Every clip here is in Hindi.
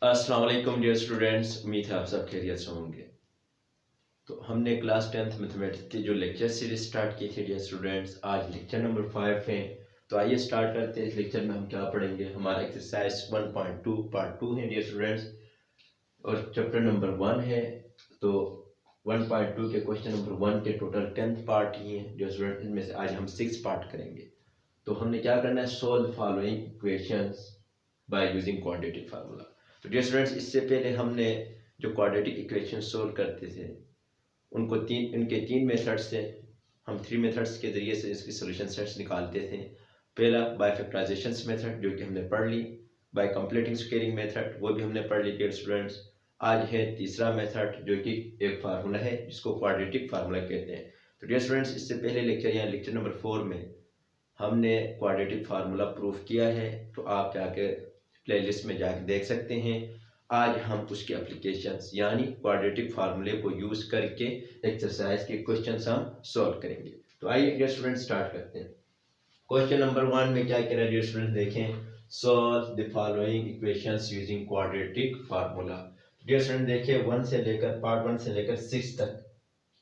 अस्सलाम वालेकुम डियर स्टूडेंट्स, उम्मीद है आप सब खैरियत से होंगे। तो हमने क्लास 10th मैथमेटिक्स की जो लेक्चर सीरीज स्टार्ट की थी डियर स्टूडेंट्स, आज लेक्चर नंबर 5 है। तो आइए स्टार्ट करते हैं। इस लेक्चर में हम क्या पढ़ेंगे। हमारा एक्सरसाइज 1.2 पार्ट 2 है डियर स्टूडेंट्स, और चैप्टर नंबर 1 है। तो 1.2 के क्वेश्चन नंबर 1 के टोटल 10th पार्ट ही हैं डियर स्टूडेंट्स। इनमें से आज हम 6 पार्ट करेंगे। तो हमने क्या करना है, solve following equations bye using quadratic formula. तो डियर स्टूडेंट्स, इससे पहले हमने जो क्वाड्रेटिक इक्वेशन सोल्व करते थे उनको इनके तीन मेथड्स से, हम थ्री मेथड्स के जरिए से इसकी सोल्यूशन सेट्स निकालते थे। पहला बाय फैक्टराइजेशन मेथड, जो कि हमने पढ़ ली। बाय कंप्लीटिंग स्क्वेयरिंग मेथड, वो भी हमने पढ़ ली डियर स्टूडेंट्स। आज है तीसरा मेथड, जो कि एक फार्मूला है जिसको क्वाड्रेटिक फार्मूला कहते हैं। तो डियर स्टूडेंट्स, इससे पहले लेक्चर या लेक्चर नंबर 4 में हमने क्वाड्रेटिक फार्मूला प्रूफ किया है। तो आप जाके प्लेलिस्ट में जाके देख सकते हैं। आज हम उसके एप्लीकेशंस यानी क्वाड्रेटिक फार्मूले को यूज करके एक्सरसाइज के क्वेश्चंस हम सॉल्व करेंगे। तो आइए डियर स्टूडेंट स्टार्ट करते हैं। क्वेश्चन नंबर 1 में क्या कह रहा है डियर स्टूडेंट, देखें। Solve the following equations using quadratic formula. Dear student देखिए, 1 से लेकर पार्ट 1 से लेकर 6 तक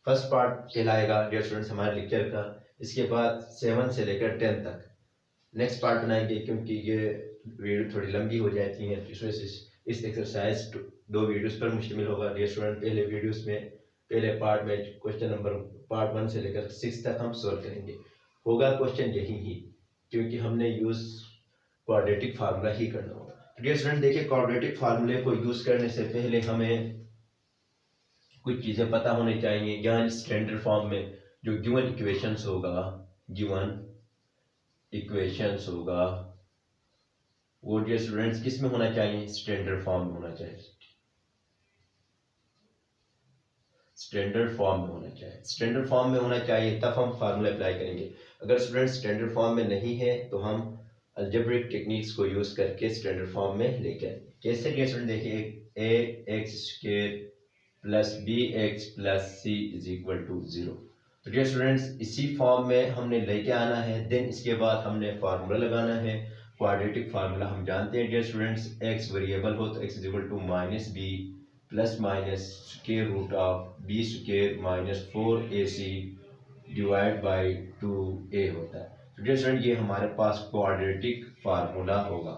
फर्स्ट पार्ट कहलाएगा डियर स्टूडेंट्स हमारे लेक्चर का। इसके बाद 7 से लेकर 10 तक नेक्स्ट पार्ट बनाएंगे, क्योंकि ये वीडियो थोड़ी लंबी हो जाती है। इस वजह से इस एक्सरसाइज दो वीडियोस पर मुश्तमिल होगा डियर स्टूडेंट। पहले वीडियोस में, पहले पार्ट में क्वेश्चन नंबर पार्ट 1 से लेकर 6 तक हम सॉल्व करेंगे। होगा क्वेश्चन यही ही, क्योंकि हमने यूज क्वाड्रेटिक फार्मूला ही करना होगा। डियर स्टूडेंट देखिए, क्वाड्रेटिक फार्मूले को यूज करने से पहले हमें कुछ चीज़ें पता होनी चाहिए। यानी स्टैंडर्ड फॉर्म में जो गिवन इक्वेशंस होगा, गिवन इक्वेशंस होगा, वो डियर स्टूडेंट्स किस में होना चाहिए, स्टैंडर्ड फॉर्म में होना चाहिए। स्टैंडर्ड फॉर्म में होना चाहिए, स्टैंडर्ड फॉर्म में होना चाहिए, तब हम फार्मूला अप्लाई करेंगे। अगर स्टूडेंट्स स्टैंडर्ड फॉर्म में नहीं है तो हम अलजेब्रिक टेक्निक्स को यूज करके स्टैंडर्ड फॉर्म में लेके आएंगे। कैसे डियर स्टूडेंट देखिए, a x square plus B x plus c is equal to 0। तो डियर स्टूडेंट्स, इसी फॉर्म में हमने लेके आना है। देन इसके बाद हमने फार्मूला लगाना है, क्वाड्रेटिक फार्मूला हम जानते हैं डियर स्टूडेंट्स। एक्स वेरिएबल हो तो x is equal to minus b plus minus square root of B square minus 4ac divide by 2a होता है। तो डियर स्टूडेंट, ये हमारे पास क्वाड्रेटिक फार्मूला होगा।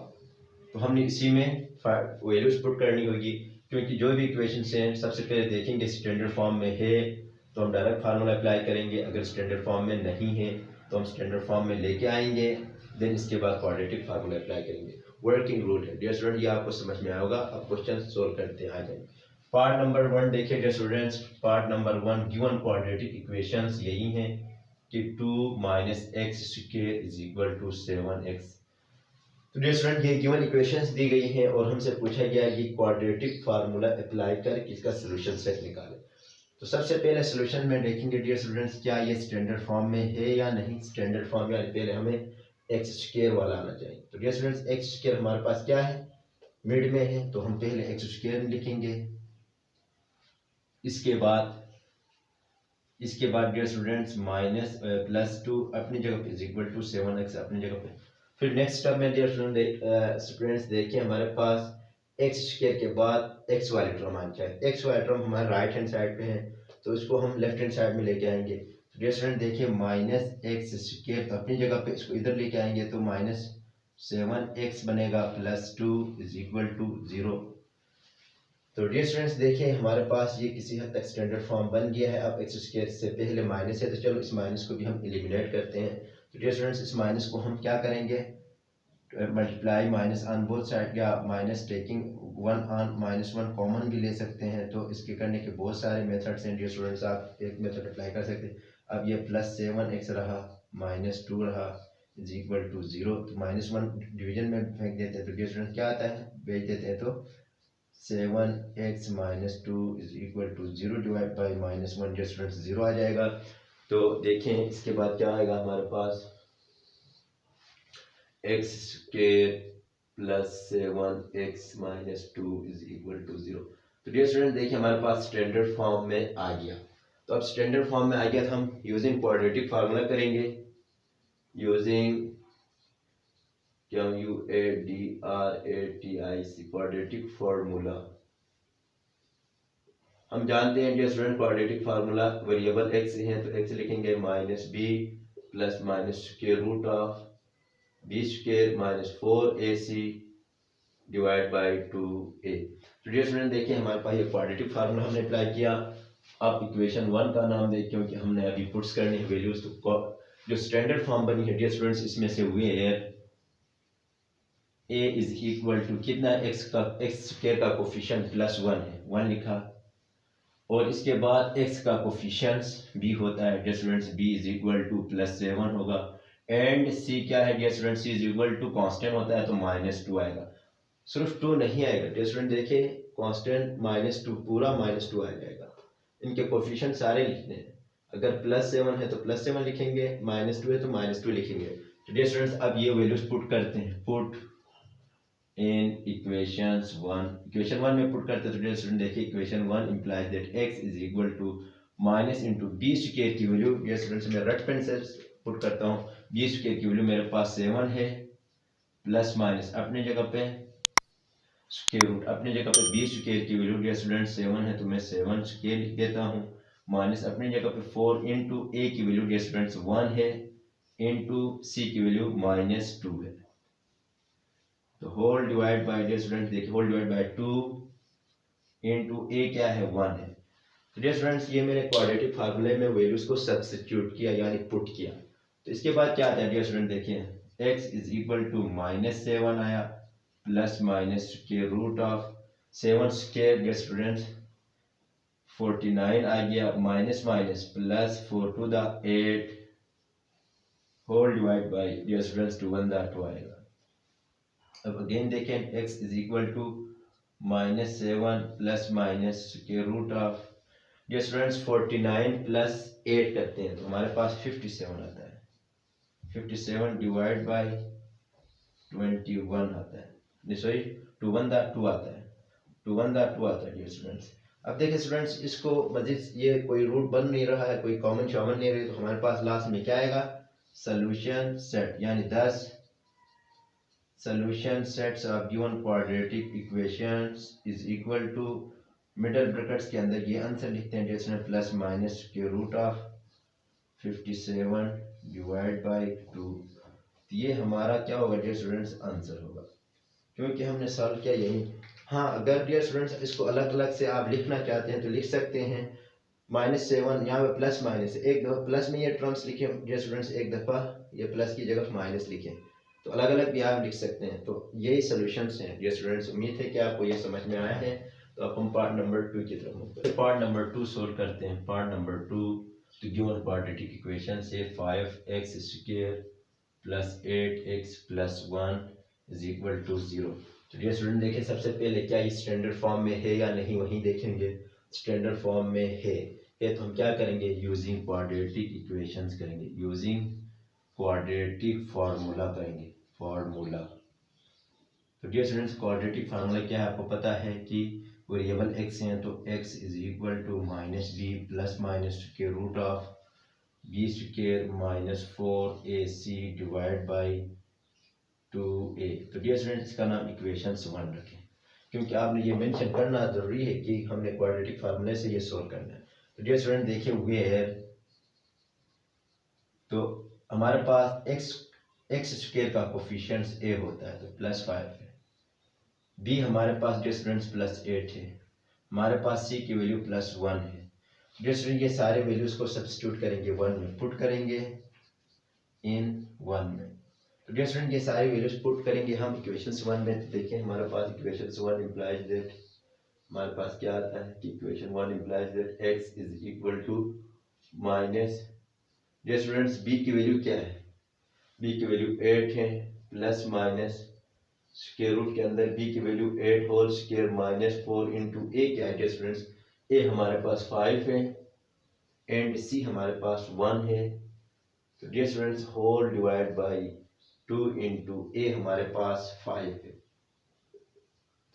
तो हमने इसी में वैल्यूज पुट करनी होगी, क्योंकि जो भी इक्वेशन हैं सबसे पहले देखेंगे स्टैंडर्ड फॉर्म में है तो हम डायरेक्ट फार्मूला अप्लाई करेंगे। अगर स्टैंडर्ड फॉर्म में नहीं है तो हम स्टैंडर्ड फॉर्म में लेके आएंगे। देन इसके बाद क्वाड्रेटिक फार्मूला अप्लाई करेंगे। वर्किंग रूल है डियर स्टूडेंट, ये आपको समझ में आएगा। अब क्वेश्चन सोल्व करते हैं, आ जाएंगे। पार्ट नंबर 1 देखिए dear students. Part number 1 given quadratic equations यही हैं कि 2 minus x square is equal to 7x। तो डियर स्टूडेंट, ये गिवन इक्वेशंस दी गई हैं और हमसे पूछा गया कि क्वाड्रेटिक फार्मूला अप्लाई कर इसका सॉल्यूशन सेट निकालें। तो सबसे पहले सॉल्यूशन में देखेंगे डियर स्टूडेंट्स, क्या ये स्टैंडर्ड फॉर्म में है या नहीं। स्टैंडर्ड फॉर्म में पहले हमें एक्स स्क्वायर वाला आना चाहिए। तो डियर स्टूडेंट्स, एक्स स्क्वायर हमारे पास क्या है, मिड में है, तो हम पहले एक्स स्क्वायर लिखेंगे। इसके बाद डियर स्टूडेंट्स माइनस प्लस 2 अपनी जगह पे इज इक्वल टू 7x अपनी जगह पे। फिर नेक्स्ट स्टेप में डियर स्टूडेंट्स देखिए, हमारे पास एक्स स्क्वायर के बाद एक्स वाली टर्म आनी चाहिए। एक्स वाली टर्म हमारे राइट हैंड साइड पे है, तो इसको हम लेफ्ट हैंड साइड में लेके आएंगे। तो डियर स्टूडेंट देखिए, माइनस एक्स स्क्वायर तो अपनी जगह पे इसको इधर लेके आएंगे, तो माइनस 7x बनेगा प्लस 2 इज इक्वल टू 0। तो डियर स्टूडेंट्स देखिए, हमारे पास ये किसी हद तक स्टैंडर्ड फॉर्म बन गया है। अब एक्स स्क्वायर से पहले माइनस है, तो चलो इस माइनस को भी हम एलिमिनेट करते हैं। तो डियर स्टूडेंट्स, इस माइनस को हम क्या करेंगे, multiply minus on both side, या माइनस टेकिंग 1 ऑन -1 कॉमन भी ले सकते हैं। तो इसके करने के बहुत सारे मेथड्स हैं डियर स्टूडेंट्स, आप एक मेथड अप्लाई कर सकते हैं। अब ये प्लस 7x रहा, -2 रहा, इज इक्वल टू 0। तो -1 डिवीजन में फेंक देते हैं, तो डियर स्टूडेंट्स क्या आता है, भेज देते हैं। तो 7x minus 2 is equal to 0 divide by -1, dear students 0 आ जाएगा। तो देखें इसके बाद क्या आएगा हमारे पास, x square plus 7x minus 2 is equal to 0। तो डियर स्टूडेंट देखिए, हमारे पास स्टैंडर्ड फॉर्म में आ गया। तो अब स्टैंडर्ड फॉर्म में आ गया, तो हम यूजिंग क्वाड्रेटिक फार्मूला करेंगे। Using QUADRATIC quadratic formula. हम जानते हैं dear student quadratic formula variable x है तो एक्स लिखेंगे minus b plus minus square root of B square minus 4AC divide by 2A। तो डियर स्टूडेंट देखिए हमारे पास ये क्वाड्रेटिक फार्मूला हमने अप्लाई किया। आप इक्वेशन 1 का नाम दें क्योंकि हमने अभी पुट्स करनी है वैल्यूज। तो जो स्टैंडर्ड फॉर्म बनी है डियर स्टूडेंट्स इसमें से where a is equal to कितना एक्स स्क्वायर का कोफिशिएंट प्लस 1 है 1 लिखा, और इसके बाद x का कोफिशिएंट b होता है dear students b is equal to plus 7 होगा, एंड c क्या है dear students c is equal to constant होता है तो -2 आएगा। सिर्फ 2 नहीं आएगा डियर स्टूडेंट, देखिए कांस्टेंट -2 पूरा -2 आ जाएगा। इनके कोफिशिएंट सारे लिखने हैं, अगर +7 है तो +7 लिखेंगे, -2 है तो -2 लिखेंगे। तो डियर स्टूडेंट्स अब ये वैल्यूज पुट करते हैं, पुट इन इक्वेशन 1 में पुट करते हैं। तो डियर स्टूडेंट देखिए equation 1 implies that x is equal to minus into b square की वैल्यू। डियर स्टूडेंट्स मैं रेड पेन से पुट करता हूँ, बी स्क्वायर की वैल्यू मेरे पास 7 है, प्लस माइनस अपने जगह पे स्क्वायर रूट अपनी जगह पे बी स्क्वायर की वैल्यू डियर स्टूडेंट 7 है तो मैं 7 स्क्वायर लिख देता हूँ, माइनस अपनी जगह पे 4 इंटू ए की वैल्यू डियर स्टूडेंट्स 1 है, इंटू सी की वैल्यू -2 है। तो whole divide by dear students देखिए whole divide by 2 into a क्या है 1 है। तो डियर स्टूडेंट्स ये मैंने क्वाड्रेटिक फार्मूले में वैल्यूज को सब्स्टिट्यूट किया यानी पुट किया। तो इसके बाद क्या आता है डियर स्टूडेंट देखिए x इज इक्वल टू -7 आया, plus minus square root of 7 square dear students 49 आ गया, माइनस माइनस प्लस 4 टू द 8 whole divide by dear students 2 1 द 2 आएगा। अब अगेन देखें x is equal to -7 plus minus square root of dear students 49 plus 8 करते हैं तो हमारे पास 57 आता है, 57 डिवाइड बाय 21 आता है, सॉरी 2 1 द 2 आता है, 2 1 द 2 आता है डियर स्टूडेंट्स। अब देखिए स्टूडेंट्स इसको मजीद ये कोई रूट बन नहीं रहा है, कोई कॉमन शॉमन नहीं रही, तो हमारे पास लास्ट में क्या आएगा सोल्यूशन सेट, यानी 10 solution sets of given quadratic equations is equal to middle brackets के अंदर ये आंसर लिखते हैं जैसे प्लस माइनस के रूट ऑफ 57 डिवाइड बाय 2। ये हमारा क्या होगा डियर स्टूडेंट्स आंसर होगा, क्योंकि हमने सॉल्व किया यही। हाँ अगर डियर स्टूडेंट्स इसको अलग अलग से आप लिखना चाहते हैं तो लिख सकते हैं, -7 यहाँ पे प्लस माइनस एक दफ़ा प्लस में ये टर्म्स लिखे डियर स्टूडेंट्स, एक दफ़ा ये प्लस की जगह माइनस लिखें, तो अलग अलग भी आप लिख सकते हैं। तो यही सॉल्यूशंस हैं डियर स्टूडेंट्स, उम्मीद है कि आपको ये समझ में आया है। तो अब हम पार्ट नंबर 2 की तरफ मूव करते हैं। पार्ट नंबर 2 सोल्व करते हैं। पार्ट नंबर 2 तो गिवन क्वाड्रेटिक इक्वेशन से 5x स्क्वायर plus 8x plus 1 is equal to 0। तो डियर स्टूडेंट देखिए सबसे पहले क्या ये स्टैंडर्ड फॉर्म में है या नहीं वही देखेंगे। स्टैंडर्ड फॉर्म में है तो हम क्या करेंगे यूजिंग क्वाड्रेटिक इक्वेशंस करेंगे, यूजिंग क्वाड्रेटिक फार्मूला करेंगे, फार्मूला। तो डियर स्टूडेंट्स क्वाड्रेटिक फार्मूला क्या है आपको पता है कि वेरिएबल x है तो x is equal to -b plus minus के root of b square -4ac divide by 2a। तो डियर स्टूडेंट्स इसका नाम इक्वेशन 1 रखें, क्योंकि आपने ये मेंशन करना जरूरी है कि हमने क्वाड्रेटिक फार्मूले से ये सोल्व करना है। तो डियर स्टूडेंट देखिए वेयर तो हमारे पास एक्स स्क्वायर का कोफिशिएंट a होता है तो +5 है, b हमारे पास डियर स्टूडेंट्स +8 है, हमारे पास c की वैल्यू +1 है। डियर स्टूडेंट ये सारे वैल्यूज को सब्स्टिट्यूट करेंगे 1 में, पुट करेंगे इन 1 में। तो डियर स्टूडेंट ये सारी वैल्यूज पुट करेंगे हम इक्वेशंस 1 में। तो देखिए हमारे पास इक्वेशंस 1 इंप्लाइज दैट हमारे पास क्या आता है कि equation 1 implies that x is equal to minus dear students b की वैल्यू क्या है, b की वैल्यू 8 है, प्लस माइनस स्क्वायर रूट के अंदर b की value 8 whole square -4 into a क्या है डियर स्टूडेंट्स, a हमारे पास 5 है एंड c हमारे पास 1 है। तो dear students whole divide by 2 into a हमारे पास 5 है।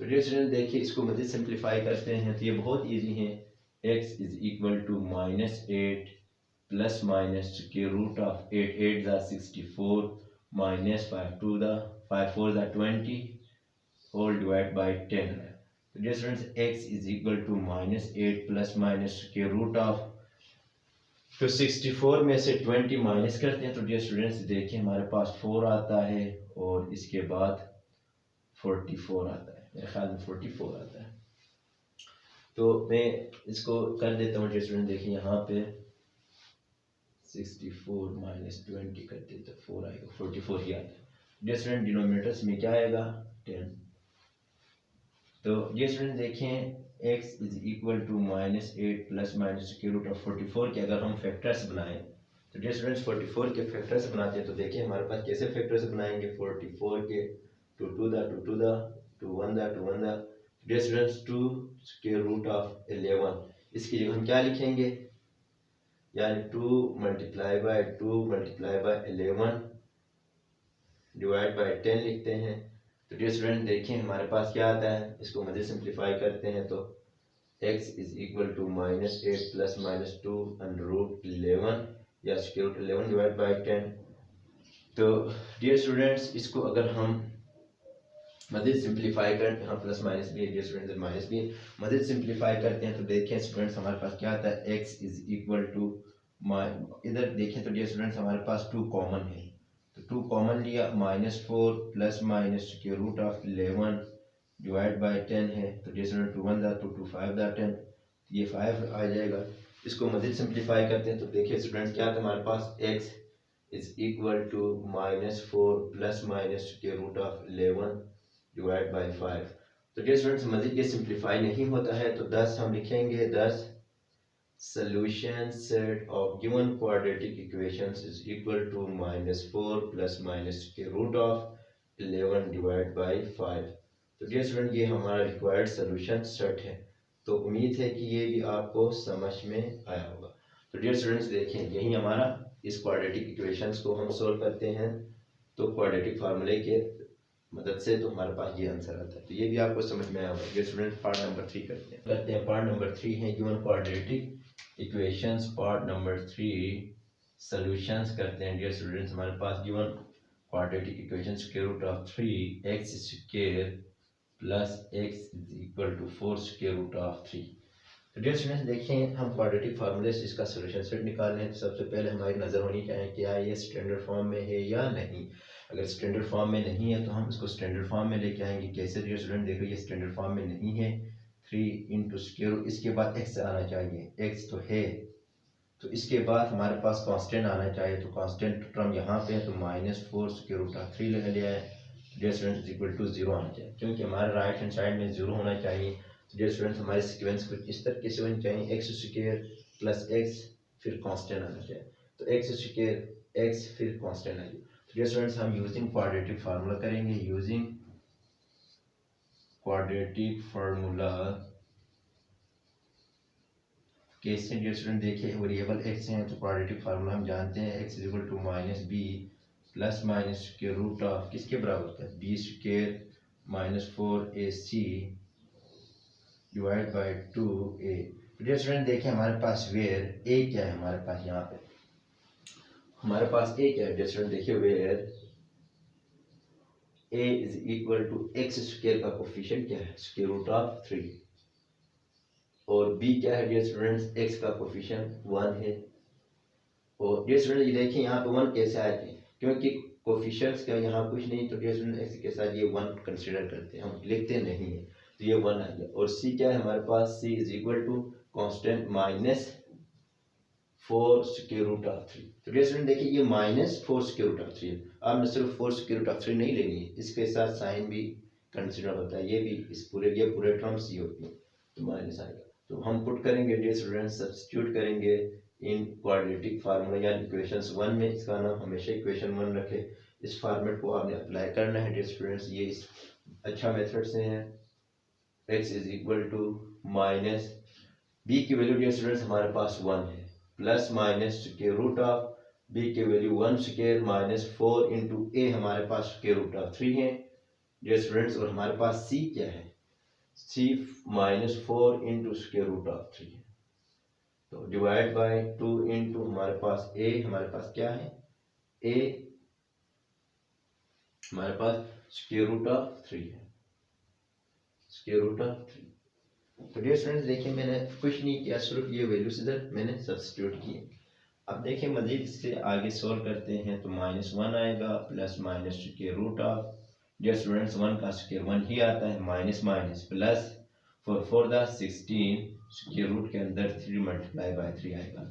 तो डियर स्टूडेंट देखिए इसको मज़ीद सिंप्लीफाई करते हैं तो ये बहुत इजी है, x is equal to -8 plus minus square root of 8 8 ज़ा 64 माइनस 5 टू द 5 4 द 20 होल डिवाइड बाई 10 है। तो dear students x is equal to -8 plus minus square root of, तो 64 में से 20 माइनस करते हैं तो डियर स्टूडेंट्स देखिए हमारे पास 4 आता है और इसके बाद 44 आता है, मेरे ख्याल में 44 आता है। तो मैं इसको कर देता हूँ डियर स्टूडेंट, देखिए यहाँ पे 64 माइनस 20 करते तो 4 आएगा, 44 ही आता है। डियर स्टूडेंट डिनोमिनेटर्स में क्या आएगा 10। तो डियर स्टूडेंट देखें x is equal to -8 plus minus square root of 44 के अगर हम फैक्टर्स बनाएं तो डियर स्टूडेंट्स 44 के फैक्टर्स बनाते हैं तो देखिए हमारे पास कैसे फैक्टर्स बनाएंगे 44 के 2 टू द 2 टू द 2 1 द 2 1 द dear students 2 square root of 11, इसकी जगह हम क्या लिखेंगे यानी 2 multiply by 2 multiply by 11 divide by 10 लिखते हैं। तो डियर स्टूडेंट देखिए हमारे पास क्या आता है, इसको मज़ीद सिंप्लीफाई करते हैं तो x is equal to -8 plus minus 2 under root 11 या स्क्वायर रूट 11 डिवाइड बाय 10। तो डियर स्टूडेंट्स इसको अगर हम मज़ीद सिंप्लीफाई करते हैं, प्लस माइनस भी है डियर स्टूडेंट्स, माइनस भी है, मज़ीद सिंप्लीफाई करते हैं तो देखें स्टूडेंट्स हमारे पास क्या आता है x इज इक्वल टू, इधर देखें तो डियर स्टूडेंट्स हमारे पास 2 कॉमन है तो 2 कॉमन लिया, -4 plus minus square root of 11 divide by 10 है तो डियर स्टूडेंट 2 1 दा 2 2 5 दा 10, ये 5 आ जाएगा। इसको मज़ीद सिंप्लीफाई करते हैं तो देखिए स्टूडेंट क्या था हमारे पास x is equal to -4 plus minus square root of 11 divide by 5। तो डियर स्टूडेंट्स मज़ीद ये सिंप्लीफाई नहीं होता है तो 10 हम लिखेंगे, 10 solution set of given quadratic equations is equal to -4 plus minus square root of 11 divided by 5। तो डियर स्टूडेंट ये हमारा रिक्वायर्ड सोल्यूशन सेट है, तो उम्मीद है कि ये भी आपको समझ में आया होगा। तो डियर स्टूडेंट्स देखें यही हमारा इस क्वाड्रेटिक इक्वेशंस को हम सोल्व करते हैं तो क्वाड्रेटिक फार्मूले के मदद से तो हमारे पास ये आंसर आता है, तो ये भी आपको समझ में आया होगा। डियर स्टूडेंट पार्ट नंबर 3 करते हैं पार्ट नंबर 3 है given quadratic equations part number 3 solutions करते हैं। डियर स्टूडेंट्स हमारे पास given quadratic equation square root of 3x square plus x is equal to 4 square root of 3। तो डियर स्टूडेंट्स देखें हम क्वाड्रेटिक फार्मूले से इसका सॉल्यूशन सेट निकाल रहे हैं तो सबसे पहले हमारी नज़र होनी चाहिए क्या ये स्टैंडर्ड फॉर्म में है या नहीं। अगर स्टैंडर्ड फॉर्म में नहीं है तो हम इसको स्टैंडर्ड फॉर्म में लेके आएंगे। कैसे डियर स्टूडेंट देखो ये स्टैंडर्ड फॉर्म में नहीं है, 3 इंटू स्क्वायर रूट इसके बाद x आना चाहिए, x तो है तो इसके बाद हमारे पास कांस्टेंट आना चाहिए, तो कांस्टेंट टर्म यहाँ पे है तो -4 स्क्वायर रूट ऑफ 3 ले लिया है। Dear students is equal to 0 आना चाहिए क्योंकि हमारे राइट हैंड साइड में 0 होना चाहिए। तो डियर स्टूडेंट्स हमारे सीक्वेंस कुछ इस तरीके से होनी चाहिए, x स्क्वायर प्लस x फिर कांस्टेंट आना चाहिए, तो x स्क्वायर x फिर कांस्टेंट आएगी। तो डियर स्टूडेंट्स हम यूजिंग क्वाड्रेटिक फार्मूला करेंगे, यूजिंग क्वाड्रेटिक फार्मूला कैसे डियर स्टूडेंट देखिए वेरिएबल x है तो क्वाड्रेटिक फार्मूला हम जानते हैं x equal to -b plus minus square root of किसके बराबर होता है b square -4ac divide by 2a। Dear student देखिए हमारे पास वेयर a क्या है, हमारे पास यहाँ पे हमारे पास a क्या है डियर स्टूडेंट देखिए where a is equal to x square का कोफिशिएंट क्या है स्क्वायर रूट ऑफ 3 और b क्या है डियर स्टूडेंट्स x का कोफिशिएंट 1 है। और डियर स्टूडेंट ये देखिए यहाँ पे 1 कैसे आया क्योंकि कोफिशिएंट्स का यहाँ कुछ नहीं तो डियर स्टूडेंट x के साथ ये 1 कंसीडर करते हैं, हम लिखते नहीं है तो ये 1 आ गया। और c क्या है हमारे पास c is equal to constant -4 square root of 3। तो डियर स्टूडेंट देखिए ये -4 स्क्वायर रूट ऑफ 3 है, आपने सिर्फ 4 स्क्वायर रूट ऑफ 3 नहीं लेनी है, इसके साथ साइन भी कंसीडर होता है, ये भी इस पूरे टर्म्स ही होती है तो माइनस आएगा। तो हम पुट करेंगे डियर स्टूडेंट सब्स्टिट्यूट करेंगे इन क्वाड्रेटिक फार्मूला या इक्वेशंस 1 में, इसका नाम हमेशा इक्वेशन 1 रखे। इस फॉर्मेट को आपने अप्लाई करना है डियर स्टूडेंट्स, ये इस अच्छा मेथड से है। x is equal to minus b की वैल्यू डियर स्टूडेंट्स हमारे पास 1 है plus minus square root of b की वैल्यू 1 स्क्वायर -4 इंटू a हमारे पास स्क्वायर रूट ऑफ 3 है डियर स्टूडेंट्स। और हमारे पास c क्या है c -4 into square root of 3 है तो डिवाइड बाय 2 इंटू हमारे पास a हमारे पास क्या है a हमारे पास स्क्वायर रूट ऑफ 3 है, स्क्वायर रूट ऑफ 3। तो डियर स्टूडेंट्स देखिए मैंने कुछ नहीं किया, सिर्फ ये वैल्यूज इधर मैंने सब्स्टिट्यूट किए। अब देखिए मजीद इससे आगे सोल्व करते हैं तो -1 आएगा plus minus square root of, dear students 1 का स्क्वायर 1 ही आता है, माइनस माइनस प्लस फोर द 16 स्क्वायर रूट के अंदर 3 मल्टीप्लाई बाय 3 आएगा,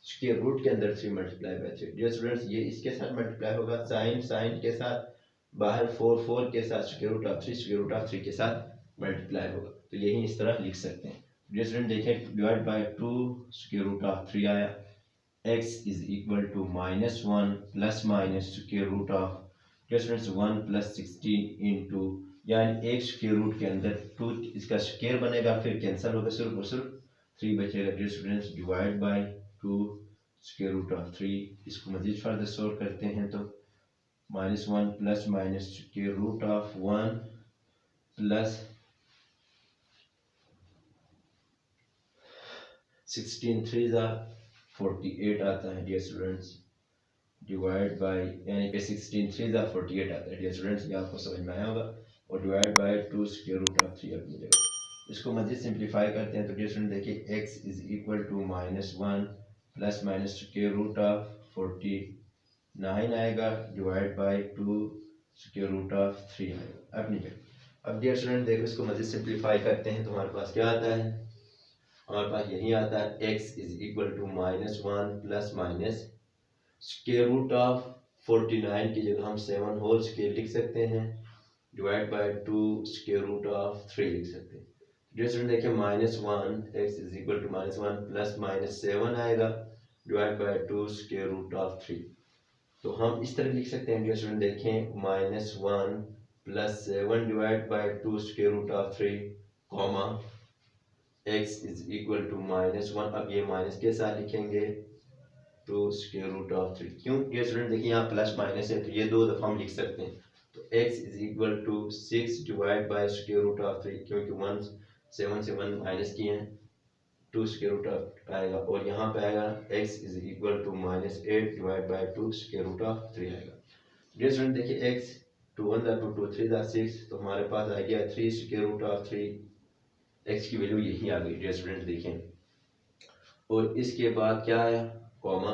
स्क्वायर रूट के अंदर 3 मल्टीप्लाई बाय 3। डियर स्टूडेंट्स ये इसके साथ मल्टीप्लाई होगा, साइन के साथ, बाहर 4 के साथ square root of 3, square root of 3 के साथ मल्टीप्लाई होगा। तो यही इस तरह लिख सकते हैं। डियर स्टूडेंट देखें divide by 2 square root of 3 आया, x is equal to -1 plus minus square root of, dear students 1 plus 16 into, यानी एक स्क्वायर रूट के अंदर 2 इसका स्क्वायर बनेगा, फिर कैंसिल होगा, सिर्फ और सिर्फ 3 बचेगा। Dear students divide by 2 square root of 3, इसको मजीद फर्दर सोल्व करते हैं तो -1 plus minus square root of 1 plus 16 3 48 आता है डियर स्टूडेंट्स, डिवाइड बाय यानी कि 16 3 48 आता है डियर स्टूडेंट्स, ये आपको समझ में आया होगा। और divide by 2 square root of 3 अपनी जगह। इसको मजीद सिंप्लीफाई करते हैं तो डियर स्टूडेंट देखिए x is equal to -1 plus minus square root of 49 आएगा, divide by 2 square root of 3 आएगा अपनी जगह। अब डियर स्टूडेंट देखो इसको मजीद सिंप्लीफाई करते हैं तो हमारे पास क्या आता है, हमारे पास यही आता है x is equal to -1 plus minus square root of 49 की जगह हम 7 होल स्क्वायर लिख सकते हैं, divide by 2 square root of 3 लिख सकते हैं। डियर स्टूडेंट देखिए -1 x is equal to -1 plus minus 7 आएगा, divide by 2 square root of 3। तो हम इस तरह लिख सकते हैं डियर स्टूडेंट देखें -1 plus 7 divide by 2 square root of 3 कॉमा x इज इक्वल टू -1, अब ये माइनस के साथ लिखेंगे 2 स्क्वायर रूट ऑफ 3। क्यों डियर स्टूडेंट देखिए यहाँ प्लस माइनस है तो ये 2 दफ़ा हम लिख सकते हैं। तो x is equal to 6 divide by square root of 3, क्योंकि 1 7 से 1 माइनस किए हैं, 2 स्क्वायर रूट ऑफ आएगा, और यहाँ पे आएगा x is equal to -8 divide by 2 square root of 3 आएगा। डियर स्टूडेंट देखिए x 2 1 2 2 3 6, तो हमारे पास आ गया 3 स्क्वायर रूट ऑफ 3, x की वैल्यू यही आ गई डियर स्टूडेंट देखें। और इसके बाद क्या आया कॉमा,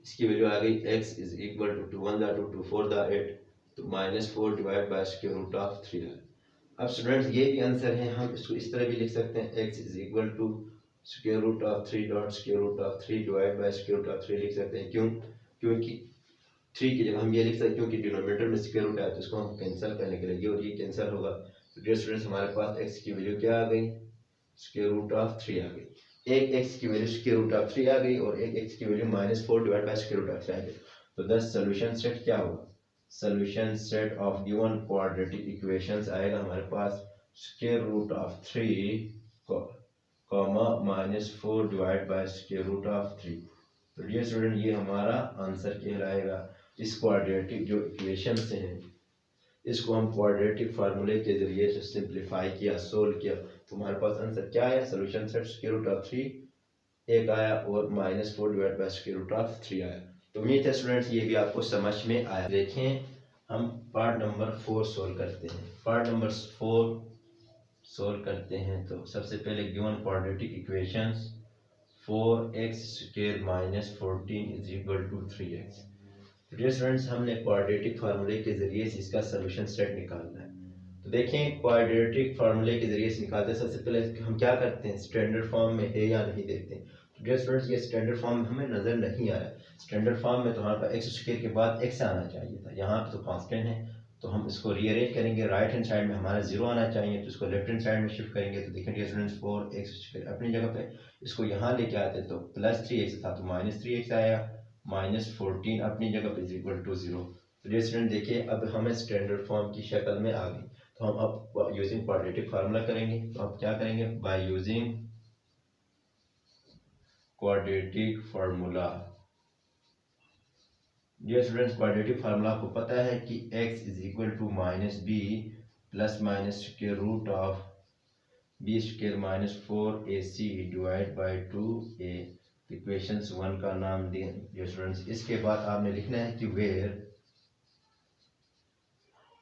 इसकी वैल्यू आ गई x इज इक्वल टू 2 1 2 2 4 8, तो -4 divide by square root of 3 है। अब स्टूडेंट्स ये भी आंसर है, हम इसको इस तरह भी लिख सकते हैं x is equal to square root of 3 dot square root of 3 divide by square root of 3 लिख सकते हैं। क्यों, क्योंकि 3 की जगह हम ये लिख सकते हैं क्योंकि डिनोमिनेटर में स्क्वायर रूट है तो इसको हम कैंसिल करने के लिए, और ये कैंसिल होगा। तो डियर स्टूडेंट्स हमारे पास x की वैल्यू क्या आ गई, स्क्वायर रूट ऑफ 3 आ गई। एक x की वैल्यू स्क्वायर रूट ऑफ 3 आ गई और एक x की value -4 divide by square root of 3 आ गई। तो द सॉल्यूशन सेट क्या होगा, solution set of given quadratic equations आएगा हमारे पास square root of 3 comma -4 divide by square root of 3। तो डियर स्टूडेंट ये हमारा आंसर कहलाएगा। इस क्वाड्रेटिक जो इक्वेशन से हैं इसको हम क्वाड्रेटिक फार्मूले के जरिए से सिंप्लीफाई किया, सोल्व किया, तो हमारे पास आंसर क्या आया, solution set square root of 3 एक आया और -4 divide by square root of 3 आया। तो उम्मीद है स्टूडेंट्स ये भी आपको समझ में आया। देखें हम पार्ट नंबर 4 सोल्व करते हैं। पार्ट नंबर 4 सोल्व करते हैं तो सबसे पहले given quadratic equations 4x² - 14 is equal to 3x। Dear students हमने क्वाड्रेटिक फार्मूले के जरिए से इसका सॉल्यूशन सेट निकालना है। तो देखें क्वाड्रेटिक फार्मूले के जरिए से निकालते हैं, सबसे पहले हम क्या करते हैं, स्टैंडर्ड फॉर्म में है या नहीं देखते हैं। तो डियर स्टूडेंट्स ये स्टैंडर्ड फॉर्म हमें नज़र नहीं आ रहा। स्टैंडर्ड फॉर्म में तो हमारे पास x² के बाद x आना चाहिए था, यहाँ पे तो कांस्टेंट है, तो हम इसको रीअरेंज करेंगे। राइट हैंड साइड में हमारा 0 आना चाहिए, तो इसको लेफ्ट हैंड साइड में शिफ्ट करेंगे। तो देखें डियर स्टूडेंट्स 4x² अपनी जगह पे, इसको यहाँ लेके आते तो +3x था तो -3x आया, -14 अपनी जगह पे इक्वल टू 0। तो डियर स्टूडेंट देखिए अब हमें स्टैंडर्ड फॉर्म की शक्ल में आ गई। तो हम अब यूजिंग क्वाड्रेटिक फार्मूला करेंगे। तो अब क्या करेंगे, by using quadratic formula. Dear students quadratic formula आपको पता है कि x is equal to -b plus minus square root of b² -4ac divide by 2a। Equations 1 का नाम दें डियर स्टूडेंट्स। इसके बाद आपने लिखना है कि वेयर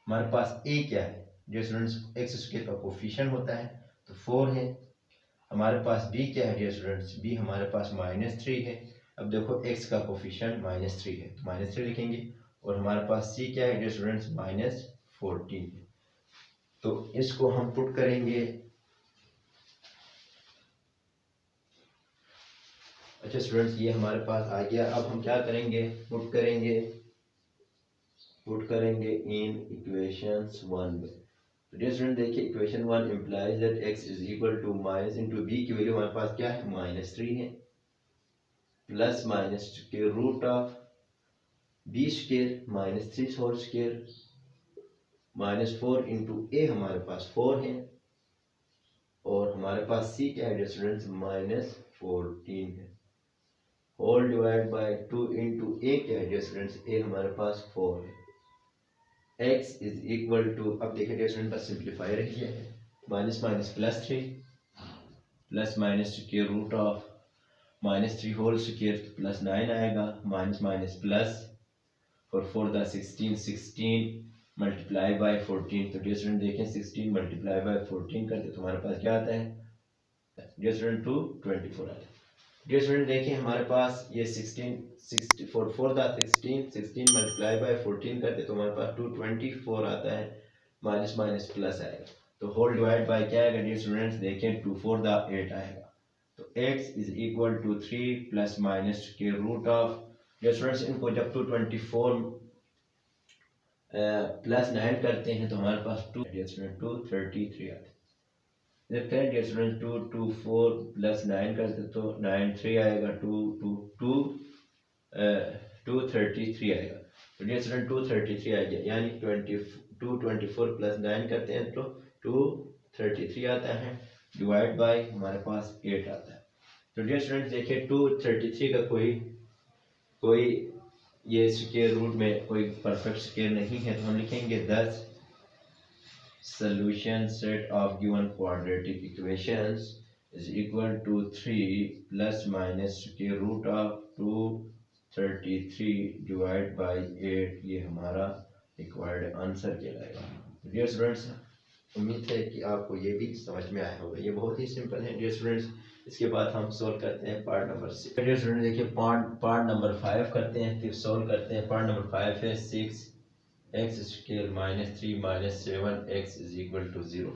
हमारे पास ए क्या है, डियर स्टूडेंट्स एक्स स्क्वायर का कोफिशिएंट होता है तो 4 है। हमारे पास बी क्या है डियर स्टूडेंट्स, बी हमारे पास -3 है। अब देखो एक्स का कोफिशिएंट -3 है तो -3 लिखेंगे, और हमारे पास सी क्या है डियर स्टूडेंट्स -14 है। तो इसको हम पुट करेंगे। अच्छा स्टूडेंट्स ये हमारे पास आ गया। अब हम क्या करेंगे, पुट करेंगे इन इक्वेशंस 1 में। तो डियर स्टूडेंट देखिए equation 1 implies that x is equal to minus into B की वैल्यू हमारे पास क्या है -3 है, प्लस माइनस के root of B square -3 whole square -4 into A हमारे पास 4 है, और हमारे पास सी क्या है स्टूडेंट्स -14 है, whole divide by 2 into a क्या है स्टूडेंट्स, ए हमारे पास 4 है। x इज इक्वल टू, अब देखिए डियर स्टूडेंट बस सिंप्लीफाई रखिए, माइनस माइनस +3 प्लस माइनस के root of -3 whole square plus 9 आएगा, माइनस माइनस प्लस, और 4 द 16 मल्टीप्लाई बाय 14। तो डियर स्टूडेंट देखें 16 मल्टीप्लाई बाय 14 करते तो हमारे पास क्या आता है डियर स्टूडेंट 224 आता है। डियर स्टूडेंट देखें हमारे पास ये 16 4 द 16 मल्टीप्लाई बाय 14 करते तो हमारे पास 224 आता है, माइनस माइनस प्लस आएगा, तो होल डिवाइड बाय क्या आएगा डियर स्टूडेंट्स, देखें 2 4 द 8 आएगा, तो x is equal to 3 plus minus के रूट ऑफ, डियर स्टूडेंट्स इनको जब 224 प्लस 9 करते हैं तो हमारे पास 233 आता है। जब करें डियर स्टूडेंट 224 प्लस 9 करते तो 93 आएगा, 233 आएगा। तो डियर स्टूडेंट 233 आ गया, यानी 224 प्लस 9 करते हैं तो 233 आता है, डिवाइड बाय हमारे पास 8 आता है। तो डियर स्टूडेंट देखिए 233 का कोई ये स्क्वायर रूट में कोई परफेक्ट स्क्वायर नहीं है, तो हम लिखेंगे 10 solution set of given quadratic equations is equal to 3 plus minus square root of 233 divide by 8, ये हमारा रिक्वायर्ड आंसर कहलाएगा। डियर स्टूडेंट्स उम्मीद है कि आपको ये भी समझ में आया होगा, ये बहुत ही सिंपल है डियर स्टूडेंट्स। इसके बाद हम सोल्व करते हैं पार्ट नंबर 6। डियर स्टूडेंट देखिए पार्ट नंबर 5 करते हैं, फिर सोल्व करते हैं। पार्ट नंबर 5 है 6 x square -3 -7 x is equal to 0।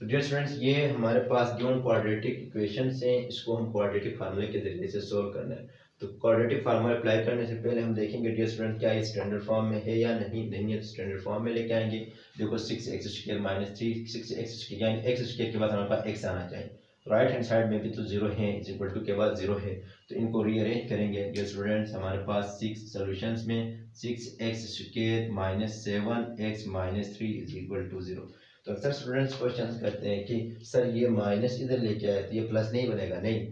तो डियर स्टूडेंट्स ये हमारे पास गिवन क्वाड्रेटिक इक्वेशन से, इसको हम क्वाड्रेटिक फार्मूले के जरिए से सोल्व करना है। तो क्वाड्रेटिक फार्मूला अप्लाई करने से पहले हम देखेंगे डियर स्टूडेंट क्या ये स्टैंडर्ड फॉर्म में है या नहीं है, तो स्टैंडर्ड फॉर्म में लेके आएंगे। देखो 6x स्क्वायर -3 6x स्क्वायर यानी x स्क्वायर के बाद हमारे पास x आना चाहिए, राइट हैंड साइड में भी तो 0 है, इज इक्वल टू के बाद 0 है, तो इनको रीअरेंज करेंगे डियर स्टूडेंट्स। हमारे पास 6 सॉल्यूशंस में 6x square -7x -3 is equal to 0। तो अक्सर स्टूडेंट्स क्वेश्चन करते हैं कि सर ये माइनस इधर लेके आए तो ये प्लस नहीं बनेगा। नहीं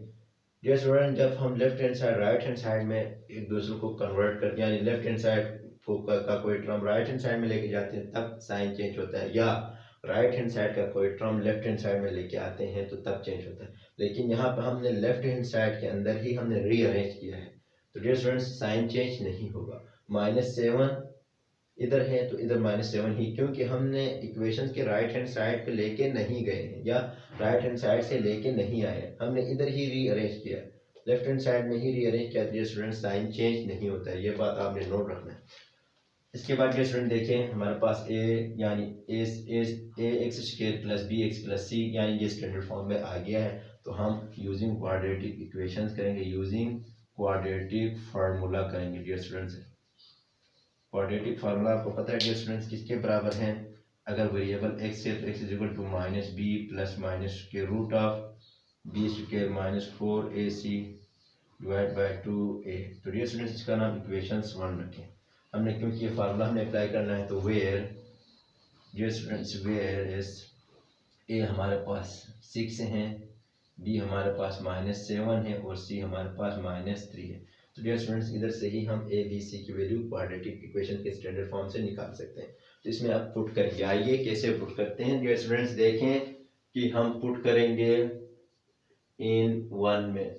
डियर स्टूडेंट, जब हम left hand side right hand side में एक दूसरे को कन्वर्ट करते हैं, यानी लेफ्ट हैंड साइड का कोई टर्म राइट हैंड साइड में लेके जाते हैं तब साइन चेंज होता है, या राइट हैंड साइड का कोई टर्म लेफ्ट हैंड साइड में लेके आते हैं तो तब चेंज होता है। लेकिन यहाँ पर हमने लेफ्ट हैंड साइड के अंदर ही हमने रीअरेंज किया है, तो डियर स्टूडेंट्स साइन चेंज नहीं होगा। -7 इधर है तो इधर -7 ही, क्योंकि हमने इक्वेशन के राइट हैंड साइड पे लेके नहीं गए हैं या राइट हैंड साइड से लेके नहीं आए, हमने इधर ही रीअरेंज किया, लेफ्ट हैंड साइड में ही रीअरेंज किया। डियर स्टूडेंट साइन चेंज नहीं होता है, ये बात आपने नोट रखना है। इसके बाद डियर स्टूडेंट देखें हमारे पास ए यानी A x square plus B x plus C, यानी ये स्टैंडर्ड फॉर्म में आ गया है। तो हम यूजिंग क्वाड्रेटिक इक्वेशंस करेंगे, यूजिंग क्वाड्रेटिक फार्मूला करेंगे डियर स्टूडेंट्स। क्वाड्रेटिक फार्मूला आपको पता है डियर स्टूडेंट्स किसके बराबर है, अगर वेरिएबल x है तो x is equal to -b plus minus के root of B square -4ac divide by 2a। तो डियर स्टूडेंट्स इसका नाम इक्वेशंस 1 रखें हमने, क्योंकि ये फार्मूला हमने अप्लाई करना है। तो where dear students where is a हमारे पास 6 हैं, बी हमारे पास -7 है और सी हमारे पास -3 है। तो डियर स्टूडेंट्स इधर से ही हम ए बी सी की वैल्यू क्वाड्रेटिक इक्वेशन के स्टैंडर्ड फॉर्म से निकाल सकते हैं। तो इसमें आप पुट करके आइए, कैसे पुट करते हैं डियर स्टूडेंट्स देखें कि हम पुट करेंगे इन 1 में।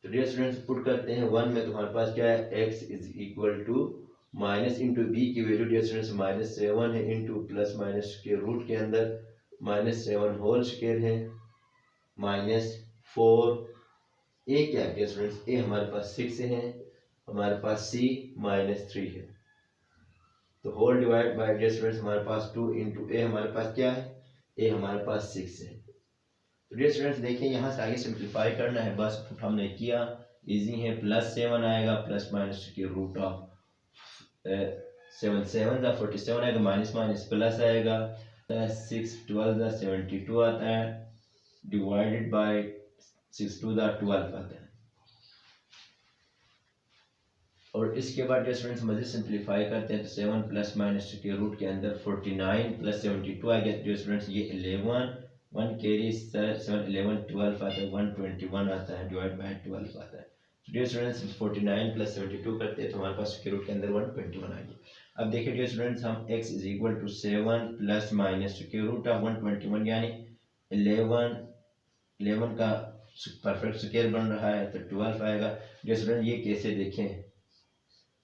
तो डियर स्टूडेंट्स पुट करते हैं 1 में, तो हमारे पास क्या है x is equal to minus into B की वैल्यू डियर स्टूडेंट्स -7 है into plus minus square root के अंदर -7 होल स्क्वायर है -4। ए क्या है डियर स्टूडेंट्स, ए हमारे पास 6 है, हमारे पास सी -3 है। तो whole divide by dear students हमारे पास 2 इंटू ए हमारे पास क्या है, ए हमारे पास 6 है। तो डियर स्टूडेंट्स देखिए यहाँ से आगे सिंप्लीफाई करना है, बस हमने किया, इजी है। +7 आएगा प्लस माइनस के रूट ऑफ 7 7 दा 47 आएगा, माइनस माइनस प्लस आएगा, 6 12 दा 72 आता है, डिवाइडेड बाय 6 2 दा 12 आता है। और इसके बाद डियर स्टूडेंट्स मज़ीद सिंप्लीफाई करते हैं तो 7 प्लस माइनस के रूट के अंदर 49 प्लस 72 आ गया डियर स्टूडेंट्स, ये 11 1 कैरी 7 11 12 आता है, 121 आता है, डिवाइड बाय 12 आता है। तो डियर स्टूडेंट्स 49 प्लस 72 करते हैं तो हमारे पास स्क्वायर रूट के अंदर 121 आ गया। अब देखिए डियर स्टूडेंट्स हम x is equal to 7 plus minus square root of 121 यानी 11 का परफेक्ट स्क्वायर बन रहा है तो 12 आएगा। डियर स्टूडेंट ये कैसे देखें,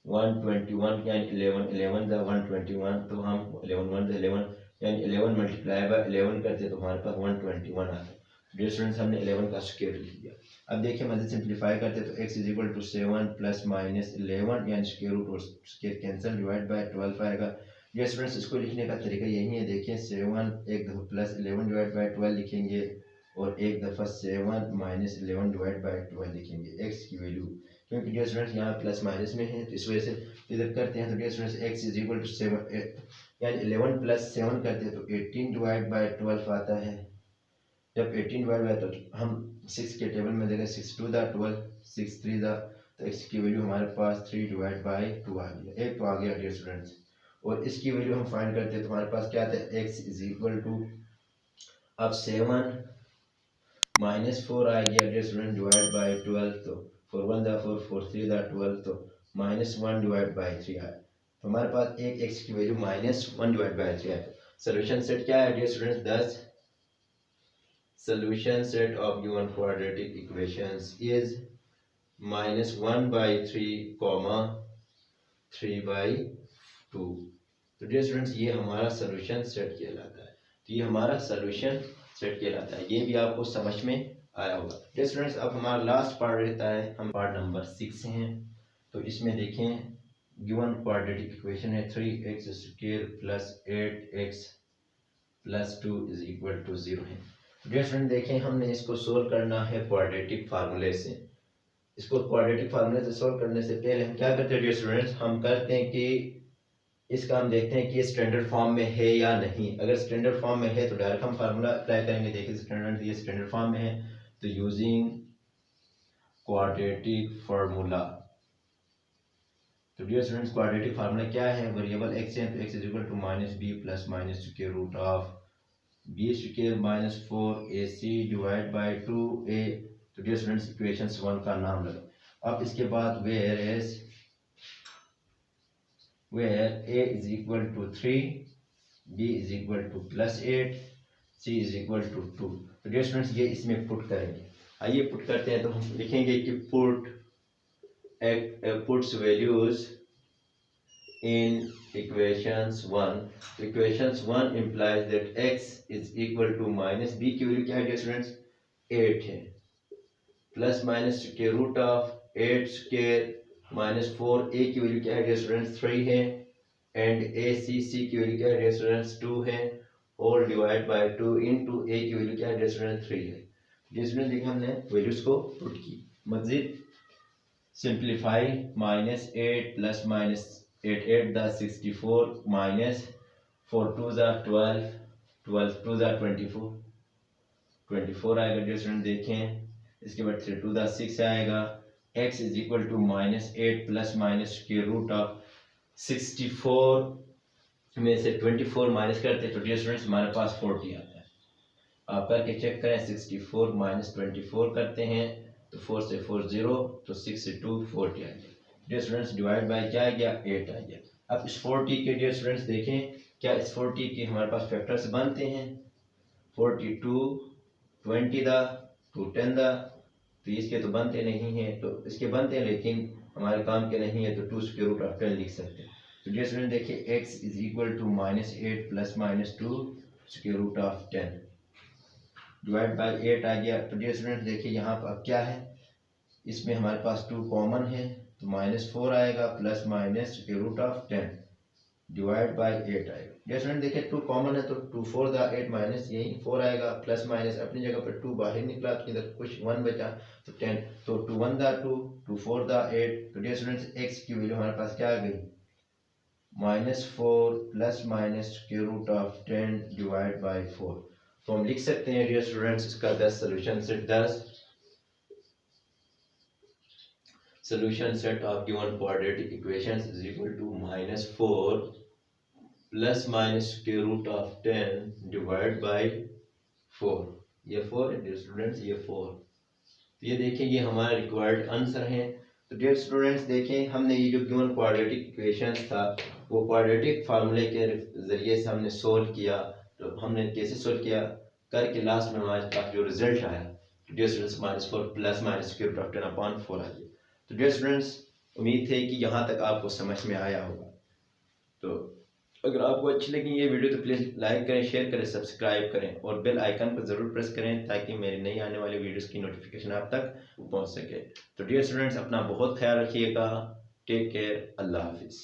121 यानी 11 दा 121, तो हम 11 1 11 यानी 11 मल्टीप्लाई बाय 11 करते तो हमारे पास 121 आता है। डियर स्टूडेंट्स हमने 11 का स्क्वायर लिख दिया। अब देखिए मज़ीद सिंप्लीफाई करते तो x is equal to 7 plus minus 11 यानी स्क्वायर रूट और स्क्वायर कैंसिल, डिवाइड बाय 12 आएगा। डियर स्टूडेंट्स इसको लिखने का तरीका यही है, देखिए 7 एक दफ़ा प्लस 11 डिवाइड बाय 12 लिखेंगे और एक दफ़ा 7 माइनस 11 डिवाइड बाय 12 लिखेंगे x की वैल्यू, क्योंकि डियर स्टूडेंट्स यहाँ प्लस माइनस में है तो इस वजह से इधर करते हैं। तो dear students x is equal to 7 यानी 11 प्लस 7 करते हैं तो 18 डिवाइड बाय 12 आता है। जब 18 डिवाइड बाय तो हम 6 के टेबल में देखें 6 2 दा 12 6 3 दा, तो x की वैल्यू हमारे पास 3 डिवाइड बाय 2 आ गया, एक तो आ गया डियर स्टूडेंट्स। और इसकी वैल्यू हम फाइंड करते हैं तो हमारे पास क्या आता है, x इज इक्वल टू, अब 7 -4 आ गया डियर स्टूडेंट डिवाइड बाय 12, तो 4 1 दा 4 4 3 दा 12, तो -1 डिवाइड बाय 3 आया। तो हमारे पास एक x की वैल्यू -1 डिवाइड बाय 3 आया। सोल्यूशन सेट क्या है dear students, thus solution set of given quadratic equations is -1 by 3, 3 by 2। तो डियर स्टूडेंट्स ये हमारा सोल्यूशन सेट कहलाता है, तो ये हमारा सोल्यूशन सेट कहलाता है, ये भी आपको समझ में आया होगा। डियर स्टूडेंट्स अब हमारा लास्ट पार्ट रहता है, हम पार्ट नंबर 6 हैं। तो इसमें देखें गिवन क्वाड्रेटिक इक्वेशन है 3x square plus 8x plus 2 is equal to 0 है। डियर स्टूडेंट देखें हमने इसको सोल्व करना है क्वाड्रेटिक फार्मूले से। इसको क्वाड्रेटिक फार्मूले से सोल्व करने से पहले हम क्या करते हैं डियर स्टूडेंट्स, हम करते हैं कि इसका हम देखते हैं कि ये स्टैंडर्ड फॉर्म में है या नहीं। अगर स्टैंडर्ड फॉर्म में है तो डायरेक्ट हम फार्मूला अप्लाई करेंगे, देखिए स्टैंडर्ड ये स्टैंडर्ड फॉर्म में है तो यूजिंग क्वाड्रेटिक फार्मूला। तो डियर स्टूडेंट्स क्वाड्रेटिक फार्मूला क्या है, वेरिएबल x है तो x is equal to -b plus minus square root of b square -4ac divide by 2a। तो डियर स्टूडेंट्स इक्वेशंस 1 का नाम लगा। अब इसके बाद where a is equal to 3, b is equal to +8, c is equal to 2। तो डियर स्टूडेंट्स ये इसमें पुट करेंगे। आइए पुट करते हैं, तो हम लिखेंगे कि puts values in equations 1। तो equations 1 implies that x is equal to -b की वैल्यू क्या है डियर स्टूडेंट्स, 8 है, plus minus square root of 8 square -4, a की वैल्यू क्या है डियर स्टूडेंट्स 3 है, एंड c की वैल्यू क्या है डियर स्टूडेंट्स 2 है, whole divide by 2 into a की वैल्यू क्या है डियर स्टूडेंट्स 3 है। डियर स्टूडेंट्स देखिए हमने वैल्यूज को पुट की, मजीद सिंप्लीफाई -8 प्लस -8 8 दा 64 -4 2 दा 12 12 2 दा 24 आएगा डियर स्टूडेंट देखें। इसके बाद 3 2 दा 6 आएगा। x is equal to -8 plus minus square root of 64 में से 24 माइनस करते हैं तो डियर स्टूडेंट्स हमारे पास 40 आता है। आप करके चेक करें, 64 माइनस 24 करते हैं तो 4 से 4 0, तो 6 से 2 40 आ गया। डियर स्टूडेंट्स डिवाइड बाय क्या आ गया, 8 आ गया। अब इस 40 के डियर स्टूडेंट्स देखें क्या इस 40 के हमारे पास फैक्टर्स बनते हैं, 42 20 दा 2 10 दा, तो इसके तो बनते नहीं हैं, तो इसके बनते हैं लेकिन हमारे काम के नहीं है, तो 2 स्क्वायर रूट ऑफ 10 लिख सकते हैं। तो डियर स्टूडेंट देखिए x is equal to -8 plus -2 square root of 10 divide by 8 आ गया। तो डियर स्टूडेंट देखिए यहाँ पर अब क्या है, इसमें हमारे पास 2 कॉमन है तो -4 आएगा plus minus square root of 10 divide by 8 आएगा। डियर स्टूडेंट देखिए 2 कॉमन है तो 2 4 द 8 माइनस यही 4 आएगा प्लस माइनस अपनी जगह पर 2 बाहर निकला तो इधर कुछ 1 बचा तो 10 तो 2 1 द 2 2 4 द 8। तो डियर स्टूडेंट्स x की वैल्यू हमारे पास क्या आ गई -4 plus minus square root of 10 divide by 4। तो हम लिख सकते हैं डियर स्टूडेंट्स इसका 10 solution set 10 solution set of given quadratic equations is equal to -4 plus minus square root of 10 divide by 4। ये 4 है डियर स्टूडेंट्स, ये 4। तो ये देखें ये हमारा रिक्वायर्ड आंसर है। तो डियर स्टूडेंट्स देखें हमने ये जो गिवन क्वाड्रेटिक इक्वेशंस था वो क्वाड्रेटिक फार्मूले के ज़रिए से हमने सोल्व किया। तो हमने कैसे सोल्व किया करके लास्ट में हमारे पास जो रिजल्ट आया dear students -4 plus minus square root of 10 upon 4 आ गया। तो डियर स्टूडेंट्स उम्मीद है कि यहाँ तक आपको समझ में आया होगा। तो अगर आपको अच्छी लगी ये वीडियो तो प्लीज़ लाइक करें, शेयर करें, सब्सक्राइब करें और बेल आइकन पर ज़रूर प्रेस करें ताकि मेरी नई आने वाली वीडियोस की नोटिफिकेशन आप तक पहुंच सके। तो डियर स्टूडेंट्स अपना बहुत ख्याल रखिएगा। टेक केयर, अल्लाह हाफिज़।